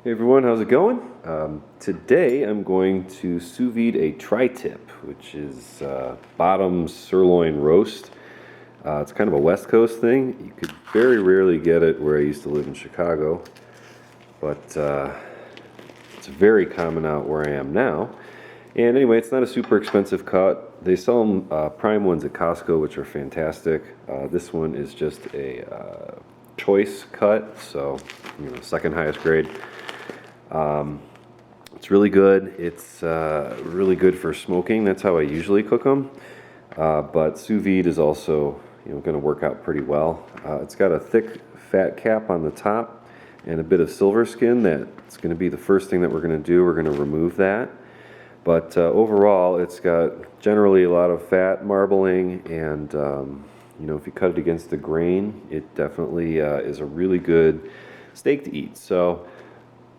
Hey everyone, how's it going? Today I'm going to sous vide a tri-tip, which is bottom sirloin roast. It's kind of a West Coast thing. You could very rarely get it where I used to live in Chicago, but it's very common out where I am now. And anyway, it's not a super expensive cut. They sell them prime ones at Costco, which are fantastic. This one is just a choice cut, so second highest grade. It's really good. It's really good for smoking. That's how I usually cook them. But sous vide is also going to work out pretty well. It's got a thick fat cap on the top and a bit of silver skin. That's going to be the first thing that we're going to do. We're going to remove that. But overall, it's got generally a lot of fat marbling, and if you cut it against the grain, it definitely is a really good steak to eat. So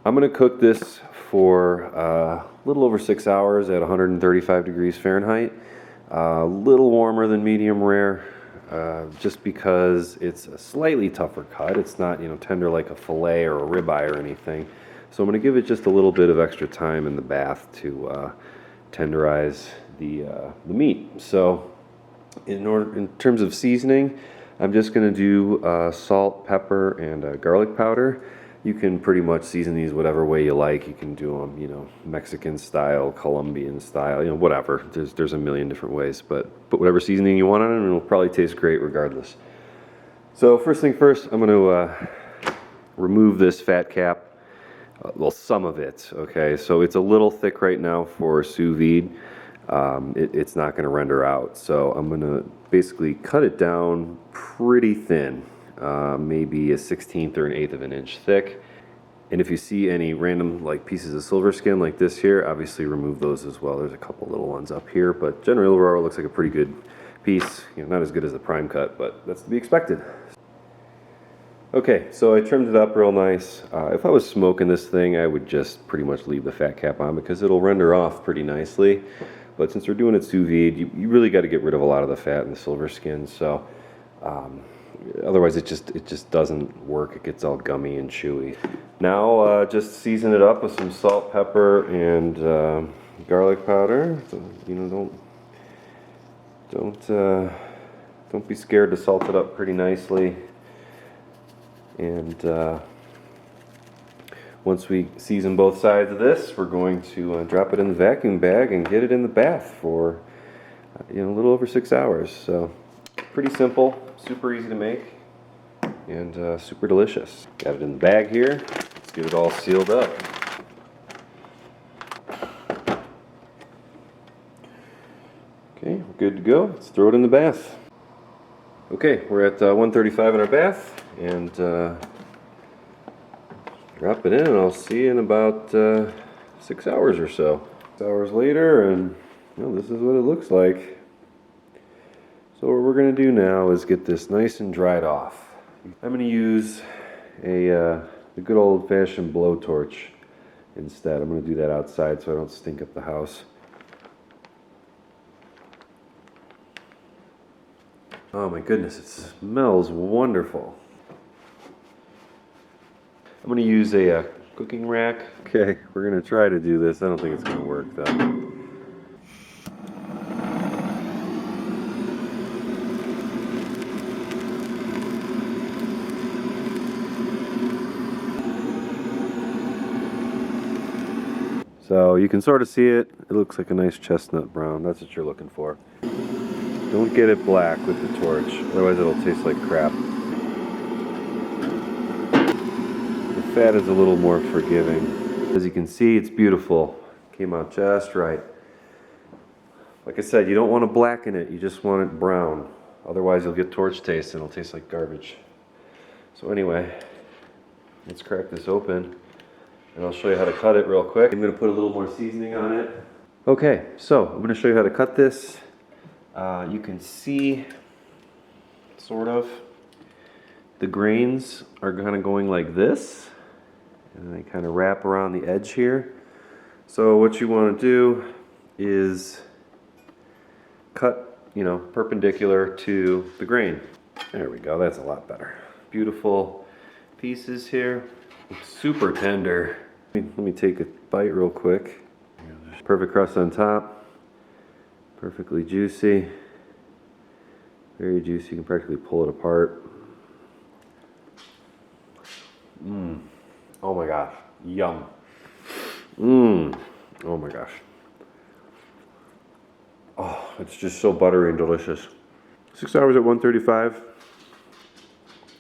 I'm going to cook this for a little over 6 hours at 135 degrees Fahrenheit. A little warmer than medium rare, just because it's a slightly tougher cut. It's not tender like a fillet or a ribeye or anything. So I'm going to give it just a little bit of extra time in the bath to tenderize the meat. So in terms of seasoning, I'm just going to do salt, pepper, and garlic powder. You can pretty much season these whatever way you like. You can do them, Mexican style, Colombian style, whatever. There's a million different ways, but put whatever seasoning you want on it, and it'll probably taste great regardless. So first thing first, I'm going to remove this fat cap. Well, some of it. Okay, so it's a little thick right now for sous vide. It's not going to render out, so I'm going to basically cut it down pretty thin. Maybe a 1/16 or an 1/8 of an inch thick. And if you see any random pieces of silver skin like this here, obviously remove those as well. There's a couple little ones up here, but generally overall it looks like a pretty good piece. Not as good as the prime cut, but that's to be expected. Okay, so I trimmed it up real nice. If I was smoking this thing, I would just pretty much leave the fat cap on because it'll render off pretty nicely. But since we're doing it sous vide, you really got to get rid of a lot of the fat and the silver skin. So otherwise it just doesn't work. It gets all gummy and chewy. Now just season it up with some salt, pepper, and garlic powder. So, don't be scared to salt it up pretty nicely. And once we season both sides of this, we're going to drop it in the vacuum bag and get it in the bath for a little over 6 hours. So pretty simple, super easy to make, and super delicious. Got it in the bag here. Let's get it all sealed up. Okay, we're good to go. Let's throw it in the bath. Okay, we're at 135 in our bath, and drop it in, and I'll see you in about 6 hours or so. 6 hours later, and this is what it looks like. So what we're going to do now is get this nice and dried off. I'm going to use the good old-fashioned blowtorch instead. I'm going to do that outside so I don't stink up the house. Oh my goodness, it smells wonderful. I'm going to use a cooking rack. Okay, we're going to try to do this. I don't think it's going to work though. So you can sort of see it. It looks like a nice chestnut brown. That's what you're looking for. Don't get it black with the torch, otherwise it'll taste like crap. The fat is a little more forgiving. As you can see, it's beautiful. Came out just right. Like I said, you don't want to blacken it, you just want it brown. Otherwise you'll get torch taste and it'll taste like garbage. So anyway, let's crack this open, and I'll show you how to cut it real quick. I'm going to put a little more seasoning on it. Okay, so I'm going to show you how to cut this. You can see, sort of, the grains are kind of going like this, and they kind of wrap around the edge here. So what you want to do is cut, perpendicular to the grain. There we go, that's a lot better. Beautiful pieces here. It's super tender. Let me take a bite real quick. Perfect crust on top. Perfectly juicy. Very juicy. You can practically pull it apart. Oh my gosh. Yum. Oh my gosh. Oh, it's just so buttery and delicious. 6 hours at 135.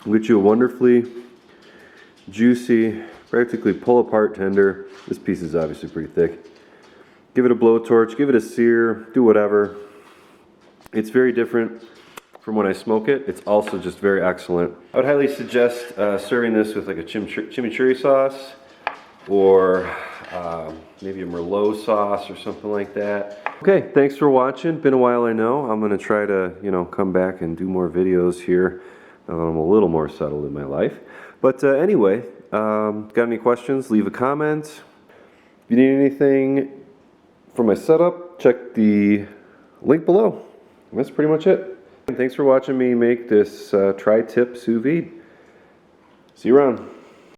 Will get you a wonderfully juicy, practically pull apart tender. This piece is obviously pretty thick. Give it a blowtorch, give it a sear, do whatever. It's very different from when I smoke it. It's also just very excellent. I would highly suggest serving this with like a chimichurri sauce or maybe a Merlot sauce or something like that. Okay, thanks for watching. Been a while, I know. I'm gonna try to, come back and do more videos here now that I'm a little more settled in my life. But anyway, got any questions? Leave a comment. If you need anything for my setup, check the link below. And that's pretty much it. And thanks for watching me make this tri-tip sous vide. See you around.